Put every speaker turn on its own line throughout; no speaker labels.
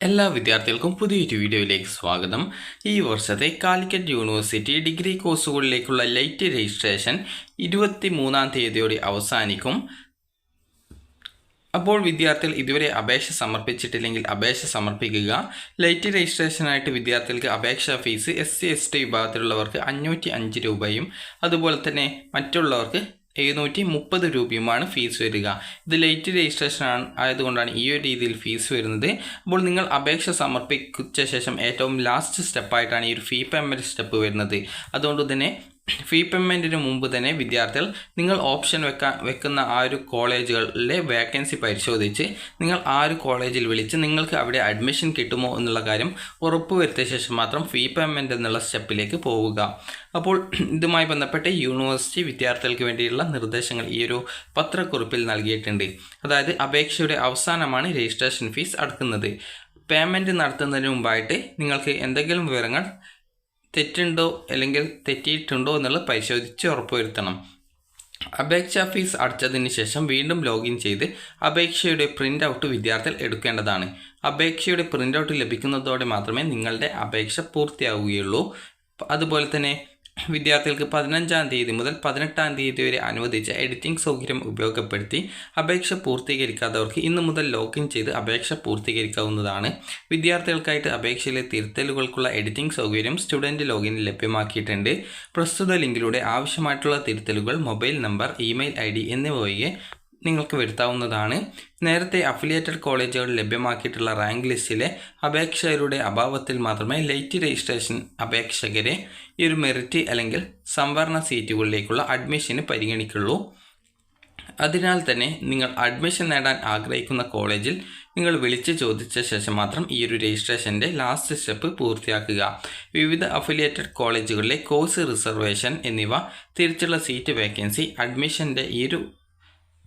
എല്ലാ വിദ്യാർത്ഥികൾക്കും പുതിയൊരു വീഡിയോയിലേക്ക് സ്വാഗതം. ഈ വർഷത്തെ കാലിക്കറ്റ് യൂണിവേഴ്സിറ്റി ഡിഗ്രി കോഴ്സുകളിലേക്കുള്ള ലൈറ്റ് രജിസ്ട്രേഷൻ 23-ാം തീയതിയോടെ അവസാനിക്കും. അപ്പോൾ വിദ്യാർത്ഥികൾ ഇതുവരെ അപേക്ഷ സമർപ്പിച്ചിട്ടില്ലെങ്കിൽ അപേക്ഷ സമർപ്പിക്കുക. ലൈറ്റ് രജിസ്ട്രേഷനായിട്ട് വിദ്യാർത്ഥികൾക്ക് അപേക്ഷാ ഫീസ് SC/ST വിഭാഗത്തിലുള്ളവർക്ക് 505 രൂപയും അതുപോലെ തന്നെ മറ്റുള്ളവർക്ക് 730 രൂപയുമാണ് ഫീസ് വരിക. ഇത് ലൈറ്റ് രജിസ്ട്രേഷൻ ആയതുകൊണ്ടാണ് ഈ ഒരു രീതിയിൽ ഫീസ് വരുന്നത്. അപ്പോൾ നിങ്ങൾ അപേക്ഷ സമർപ്പിച്ച ശേഷം ഏറ്റവും ലാസ്റ്റ് സ്റ്റെപ്പായിട്ടാണ് ഈ ഒരു ഫീ പേയ്മെൻറ്റ് സ്റ്റെപ്പ് വരുന്നത്. അതുകൊണ്ട് തന്നെ ഫീ പേയ്മെൻറ്റിന് മുമ്പ് തന്നെ വിദ്യാർത്ഥികൾ നിങ്ങൾ ഓപ്ഷൻ വെക്കുന്ന ആ ഒരു കോളേജുകളിലെ വേക്കൻസി പരിശോധിച്ച് നിങ്ങൾ ആ ഒരു കോളേജിൽ വിളിച്ച് നിങ്ങൾക്ക് അവിടെ അഡ്മിഷൻ കിട്ടുമോ എന്നുള്ള കാര്യം ഉറപ്പുവരുത്തിയ ശേഷം മാത്രം ഫീ പേയ്മെൻറ്റ് എന്നുള്ള സ്റ്റെപ്പിലേക്ക് പോവുക. അപ്പോൾ ഇതുമായി ബന്ധപ്പെട്ട് യൂണിവേഴ്സിറ്റി വിദ്യാർത്ഥികൾക്ക് വേണ്ടിയുള്ള നിർദ്ദേശങ്ങൾ ഈ ഒരു പത്രക്കുറിപ്പിൽ നൽകിയിട്ടുണ്ട്. അതായത് അപേക്ഷയുടെ അവസാനമാണ് രജിസ്ട്രേഷൻ ഫീസ് അടക്കുന്നത്. പേയ്മെൻറ്റ് നടത്തുന്നതിന് മുമ്പായിട്ട് നിങ്ങൾക്ക് എന്തെങ്കിലും വിവരങ്ങൾ തെറ്റുണ്ടോ അല്ലെങ്കിൽ തെറ്റിയിട്ടുണ്ടോ എന്നുള്ളത് പരിശോധിച്ച് ഉറപ്പുവരുത്തണം. അപേക്ഷാ ഫീസ് അടച്ചതിന് ശേഷം വീണ്ടും ലോഗിൻ ചെയ്ത് അപേക്ഷയുടെ പ്രിൻ്റ് ഔട്ട് വിദ്യാർത്ഥികൾ എടുക്കേണ്ടതാണ്. അപേക്ഷയുടെ പ്രിൻ്റ് ഔട്ട് ലഭിക്കുന്നതോടെ മാത്രമേ നിങ്ങളുടെ അപേക്ഷ പൂർത്തിയാവുകയുള്ളൂ. അതുപോലെ തന്നെ വിദ്യാർത്ഥികൾക്ക് 15-ാം തീയതി മുതൽ 18-ാം തീയതി വരെ അനുവദിച്ച എഡിറ്റിംഗ് സൗകര്യം ഉപയോഗപ്പെടുത്തി അപേക്ഷ പൂർത്തീകരിക്കാത്തവർക്ക് ഇന്നു മുതൽ ലോഗിൻ ചെയ്ത് അപേക്ഷ പൂർത്തീകരിക്കാവുന്നതാണ്. വിദ്യാർത്ഥികൾക്കായിട്ട് അപേക്ഷയിലെ തിരുത്തലുകൾക്കുള്ള എഡിറ്റിംഗ് സൗകര്യം സ്റ്റുഡൻറ്റ് ലോഗിനിൽ ലഭ്യമാക്കിയിട്ടുണ്ട്. പ്രസ്തുത ലിങ്കിലൂടെ ആവശ്യമായിട്ടുള്ള തിരുത്തലുകൾ മൊബൈൽ നമ്പർ, ഇമെയിൽ ID എന്നിവ ഒഴികെ നിങ്ങൾക്ക് വരുത്താവുന്നതാണ്. നേരത്തെ അഫിലിയേറ്റഡ് കോളേജുകൾ ലഭ്യമാക്കിയിട്ടുള്ള റാങ്ക് ലിസ്റ്റിലെ അപേക്ഷകരുടെ അഭാവത്തിൽ മാത്രമേ ലൈറ്റ് രജിസ്ട്രേഷൻ അപേക്ഷകരെ ഈ ഒരു മെറിറ്റ് അല്ലെങ്കിൽ സംവരണ സീറ്റുകളിലേക്കുള്ള അഡ്മിഷന് പരിഗണിക്കുള്ളൂ. അതിനാൽ തന്നെ നിങ്ങൾ അഡ്മിഷൻ നേടാൻ ആഗ്രഹിക്കുന്ന കോളേജിൽ നിങ്ങൾ വിളിച്ച് ചോദിച്ച ശേഷം മാത്രം ഈ ഒരു രജിസ്ട്രേഷൻ്റെ ലാസ്റ്റ് സ്റ്റെപ്പ് പൂർത്തിയാക്കുക. വിവിധ അഫിലിയേറ്റഡ് കോളേജുകളിലെ കോഴ്സ് റിസർവേഷൻ എന്നിവ തിരിച്ചുള്ള സീറ്റ് വേക്കൻസി അഡ്മിഷൻ്റെ ഈ ഒരു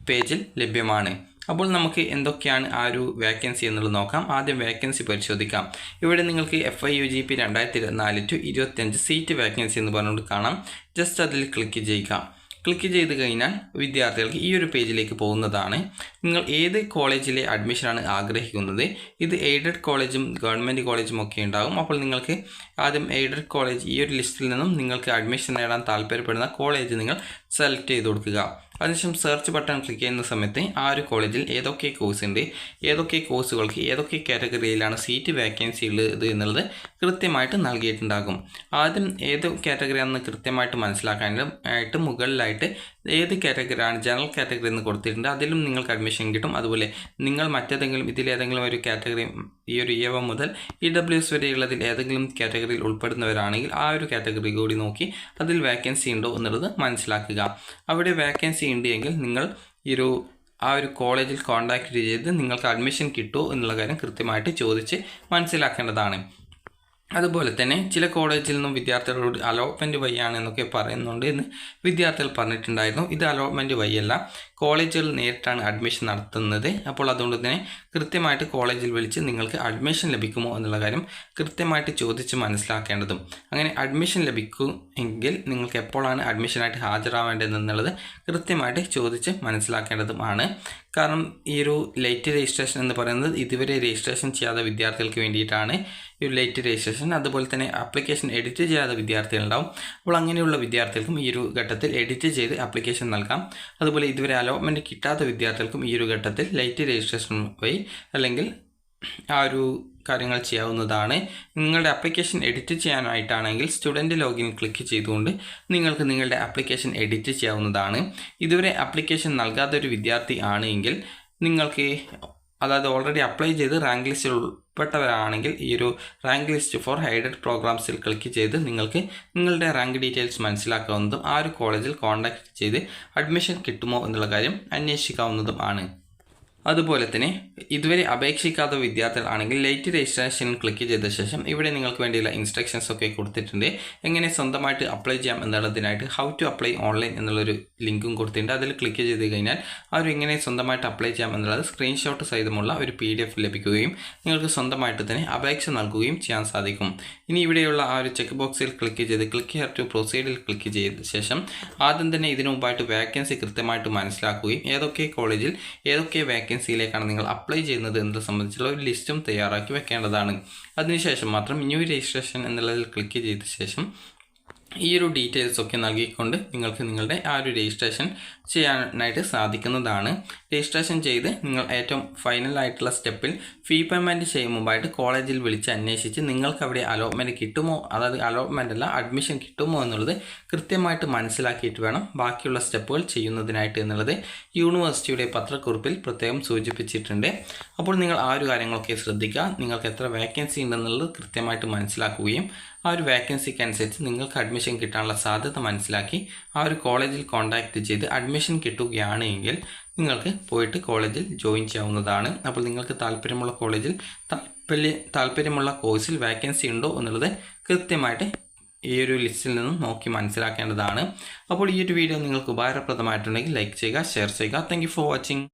പേജിൽ ലഭ്യമാണ്. അപ്പോൾ നമുക്ക് എന്തൊക്കെയാണ് ആ ഒരു വേക്കൻസി എന്നുള്ളത് നോക്കാം. ആദ്യം വേക്കൻസി പരിശോധിക്കാം. ഇവിടെ നിങ്ങൾക്ക് FIUGP 2024-25 സീറ്റ് വേക്കൻസി എന്ന് പറഞ്ഞുകൊണ്ട് കാണാം. ജസ്റ്റ് അതിൽ ക്ലിക്ക് ചെയ്യുക. ക്ലിക്ക് ചെയ്ത് കഴിഞ്ഞാൽ വിദ്യാർത്ഥികൾക്ക് ഈ ഒരു പേജിലേക്ക് പോകുന്നതാണ്. നിങ്ങൾ ഏത് കോളേജിലെ അഡ്മിഷനാണ് ആഗ്രഹിക്കുന്നത്, ഇത് എയ്ഡഡ് കോളേജും ഗവൺമെൻറ് കോളേജും ഒക്കെ ഉണ്ടാകും. അപ്പോൾ നിങ്ങൾക്ക് ആദ്യം എയ്ഡഡ് കോളേജ് ഈ ഒരു ലിസ്റ്റിൽ നിന്നും നിങ്ങൾക്ക് അഡ്മിഷൻ നേടാൻ താല്പര്യപ്പെടുന്ന കോളേജ് നിങ്ങൾ സെലക്ട് ചെയ്ത് കൊടുക്കുക. അതിനുശേഷം സെർച്ച് ബട്ടൺ ക്ലിക്ക് ചെയ്യുന്ന സമയത്ത് ആ ഒരു കോളേജിൽ ഏതൊക്കെ കോഴ്സ് ഉണ്ട്, ഏതൊക്കെ കോഴ്സുകൾക്ക് ഏതൊക്കെ കാറ്റഗറിയിലാണ് സീറ്റ് വേക്കൻസി ഉള്ളത് എന്നുള്ളത് കൃത്യമായിട്ട് നൽകിയിട്ടുണ്ടാകും. ആദ്യം ഏത് കാറ്റഗറിയാണെന്ന് കൃത്യമായിട്ട് മനസ്സിലാക്കാനായിട്ട് മുകളിലായിട്ട് ഏത് കാറ്റഗറിയാണ് ജനറൽ കാറ്റഗറി എന്ന് കൊടുത്തിട്ടുണ്ട്. അതിലും നിങ്ങൾക്ക് അഡ്മിഷൻ കിട്ടും. അതുപോലെ നിങ്ങൾ മറ്റേതെങ്കിലും ഇതിലേതെങ്കിലും ഒരു കാറ്റഗറി ഈ ഒരു EV മുതൽ EWS വരെയുള്ളതിൽ ഏതെങ്കിലും കാറ്റഗറിയിൽ ഉൾപ്പെടുന്നവരാണെങ്കിൽ ആ ഒരു കാറ്റഗറി കൂടി നോക്കി അതിൽ വേക്കൻസി ഉണ്ടോ എന്നുള്ളത് മനസ്സിലാക്കുക. അവിടെ വേക്കൻസി ഉണ്ട് എങ്കിൽ നിങ്ങൾ ആ ഒരു കോളേജിൽ കോൺടാക്റ്റ് ചെയ്ത് നിങ്ങൾക്ക് അഡ്മിഷൻ കിട്ടുമോ എന്നുള്ള കാര്യം കൃത്യമായിട്ട് ചോദിച്ച് മനസ്സിലാക്കേണ്ടതാണ്. അതുപോലെ തന്നെ ചില കോളേജിൽ നിന്നും വിദ്യാർത്ഥികളോട് അലോട്ട്മെൻറ്റ് വഴിയാണ് എന്നൊക്കെ പറയുന്നുണ്ട് എന്ന് വിദ്യാർത്ഥികൾ പറഞ്ഞിട്ടുണ്ടായിരുന്നു. ഇത് അലോട്ട്മെൻറ്റ് വഴിയല്ല, കോളേജുകൾ നേരിട്ടാണ് അഡ്മിഷൻ നടത്തുന്നത്. അപ്പോൾ അതുകൊണ്ട് തന്നെ കൃത്യമായിട്ട് കോളേജിൽ വിളിച്ച് നിങ്ങൾക്ക് അഡ്മിഷൻ ലഭിക്കുമോ എന്നുള്ള കാര്യം കൃത്യമായിട്ട് ചോദിച്ച് മനസ്സിലാക്കേണ്ടതും. അങ്ങനെ അഡ്മിഷൻ ലഭിക്കുമെങ്കിൽ നിങ്ങൾക്ക് എപ്പോഴാണ് അഡ്മിഷനായിട്ട് ഹാജരാവേണ്ടതെന്നുള്ളത് കൃത്യമായിട്ട് ചോദിച്ച് മനസ്സിലാക്കേണ്ടതുമാണ്. കാരണം ഈ ഒരു ലൈറ്റ് രജിസ്ട്രേഷൻ എന്ന് പറയുന്നത് ഇതുവരെ രജിസ്ട്രേഷൻ ചെയ്യാത്ത വിദ്യാർത്ഥികൾക്ക് വേണ്ടിയിട്ടാണ് ഈ ഒരു ലൈറ്റ് രജിസ്ട്രേഷൻ. അതുപോലെ തന്നെ ആപ്ലിക്കേഷൻ എഡിറ്റ് ചെയ്യാത്ത വിദ്യാർത്ഥികളുണ്ടാവും. അപ്പോൾ അങ്ങനെയുള്ള വിദ്യാർത്ഥികൾക്കും ഈ ഒരു ഘട്ടത്തിൽ എഡിറ്റ് ചെയ്ത് ആപ്ലിക്കേഷൻ നൽകാം. അതുപോലെ ഇതുവരെ അലോട്ട്മെൻറ്റ് കിട്ടാത്ത വിദ്യാർത്ഥികൾക്കും ഈ ഒരു ഘട്ടത്തിൽ ലൈറ്റ് രജിസ്ട്രേഷൻ വഴി അല്ലെങ്കിൽ ആ ഒരു കാര്യങ്ങൾ ചെയ്യാവുന്നതാണ്. നിങ്ങളുടെ ആപ്ലിക്കേഷൻ എഡിറ്റ് ചെയ്യാനായിട്ടാണെങ്കിൽ സ്റ്റുഡൻറ്റ് ലോഗിൻ ക്ലിക്ക് ചെയ്തുകൊണ്ട് നിങ്ങൾക്ക് നിങ്ങളുടെ ആപ്ലിക്കേഷൻ എഡിറ്റ് ചെയ്യാവുന്നതാണ്. ഇതുവരെ ആപ്ലിക്കേഷൻ നൽകാത്തൊരു വിദ്യാർത്ഥി ആണെങ്കിൽ നിങ്ങൾക്ക്, അതായത് ഓൾറെഡി അപ്ലൈ ചെയ്ത് റാങ്ക് ലിസ്റ്റിൽ ഉൾപ്പെട്ടവരാണെങ്കിൽ ഈ ഒരു റാങ്ക് ലിസ്റ്റ് ഫോർ എയ്ഡഡ് പ്രോഗ്രാംസിൽ ക്ലിക്ക് ചെയ്ത് നിങ്ങൾക്ക് നിങ്ങളുടെ റാങ്ക് ഡീറ്റെയിൽസ് മനസ്സിലാക്കാവുന്നതും ആ ഒരു കോളേജിൽ കോൺടാക്റ്റ് ചെയ്ത് അഡ്മിഷൻ കിട്ടുമോ എന്നുള്ള കാര്യം അന്വേഷിക്കാവുന്നതും ആണ്. അതുപോലെ തന്നെ ഇതുവരെ അപേക്ഷിക്കാത്ത വിദ്യാർത്ഥികളാണെങ്കിൽ ലൈറ്റ് രജിസ്ട്രേഷൻ ക്ലിക്ക് ചെയ്ത ശേഷം ഇവിടെ നിങ്ങൾക്ക് വേണ്ടിയുള്ള ഇൻസ്ട്രക്ഷൻസ് ഒക്കെ കൊടുത്തിട്ടുണ്ട്. എങ്ങനെ സ്വന്തമായിട്ട് അപ്ലൈ ചെയ്യാം എന്നുള്ളതിനായിട്ട് ഹൗ ടു അപ്ലൈ ഓൺലൈൻ എന്നുള്ളൊരു ലിങ്കും കൊടുത്തിട്ടുണ്ട്. അതിൽ ക്ലിക്ക് ചെയ്ത് കഴിഞ്ഞാൽ അവർ എങ്ങനെ സ്വന്തമായിട്ട് അപ്ലൈ ചെയ്യാം എന്നുള്ളത് സ്ക്രീൻഷോട്ട് സഹിതമുള്ള ഒരു PDF ലഭിക്കുകയും നിങ്ങൾക്ക് സ്വന്തമായിട്ട് തന്നെ അപേക്ഷ നൽകുകയും ചെയ്യാൻ സാധിക്കും. ഇനി ഇവിടെയുള്ള ആ ഒരു ചെക്ക് ബോക്സിൽ ക്ലിക്ക് ചെയ്ത് ക്ലിക്ക് ഹിയർ ടു പ്രൊസീഡിൽ ക്ലിക്ക് ചെയ്ത ശേഷം ആദ്യം തന്നെ ഇതിനു മുമ്പായിട്ട് വേക്കൻസി കൃത്യമായിട്ട് മനസ്സിലാക്കുകയും ഏതൊക്കെ കോളേജിൽ ഏതൊക്കെ വേക്കൻസി വേക്കൻസിയിലേക്കാണ് നിങ്ങൾ അപ്ലൈ ചെയ്യുന്നത് എന്നത് സംബന്ധിച്ചുള്ള ഒരു ലിസ്റ്റും തയ്യാറാക്കി വെക്കേണ്ടതാണ്. അതിനുശേഷം മാത്രം ന്യൂ രജിസ്ട്രേഷൻ എന്നുള്ളതിൽ ക്ലിക്ക് ചെയ്ത ശേഷം ഈ ഒരു ഡീറ്റെയിൽസ് ഒക്കെ നൽകിക്കൊണ്ട് നിങ്ങൾക്ക് നിങ്ങളുടെ ആ ഒരു രജിസ്ട്രേഷൻ ചെയ്യാനായിട്ട് സാധിക്കുന്നതാണ്. രജിസ്ട്രേഷൻ ചെയ്ത് നിങ്ങൾ ഏറ്റവും ഫൈനൽ ആയിട്ടുള്ള സ്റ്റെപ്പിൽ ഫീ പേയ്മെൻറ്റ് ചെയ്യും മുമ്പായിട്ട് കോളേജിൽ വിളിച്ച് അന്വേഷിച്ച് നിങ്ങൾക്ക് അവിടെ അലോട്ട്മെൻറ്റ് കിട്ടുമോ, അതായത് അലോട്ട്മെൻ്റ് അല്ല അഡ്മിഷൻ കിട്ടുമോ എന്നുള്ളത് കൃത്യമായിട്ട് മനസ്സിലാക്കിയിട്ട് വേണം ബാക്കിയുള്ള സ്റ്റെപ്പുകൾ ചെയ്യുന്നതിനായിട്ട് എന്നുള്ളത് യൂണിവേഴ്സിറ്റിയുടെ പത്രക്കുറിപ്പിൽ പ്രത്യേകം സൂചിപ്പിച്ചിട്ടുണ്ട്. അപ്പോൾ നിങ്ങൾ ആ ഒരു കാര്യങ്ങളൊക്കെ ശ്രദ്ധിക്കുക. നിങ്ങൾക്ക് എത്ര വേക്കൻസി ഉണ്ടെന്നുള്ളത് കൃത്യമായിട്ട് മനസ്സിലാക്കുകയും ആ ഒരു വേക്കൻസിക്ക് അനുസരിച്ച് നിങ്ങൾക്ക് അഡ്മിഷൻ കിട്ടാനുള്ള സാധ്യത മനസ്സിലാക്കി ആ ഒരു കോളേജിൽ കോൺടാക്റ്റ് ചെയ്ത് അഡ്മിഷൻ കിട്ടുകയാണ് എങ്കിൽ നിങ്ങൾക്ക് പോയിട്ട് കോളേജിൽ ജോയിൻ ചെയ്യാവുന്നതാണ്. അപ്പോൾ നിങ്ങൾക്ക് താല്പര്യമുള്ള കോളേജിൽ താല്പര്യമുള്ള കോഴ്സിൽ വേക്കൻസി ഉണ്ടോ എന്നുള്ളത് കൃത്യമായിട്ട് ഈ ഒരു ലിസ്റ്റിൽ നിന്നും നോക്കി മനസ്സിലാക്കേണ്ടതാണ്. അപ്പോൾ ഈ ഒരു വീഡിയോ നിങ്ങൾക്ക് ഉപകാരപ്രദമായിട്ടുണ്ടെങ്കിൽ ലൈക്ക് ചെയ്യുക, ഷെയർ ചെയ്യുക. Thank you for watching.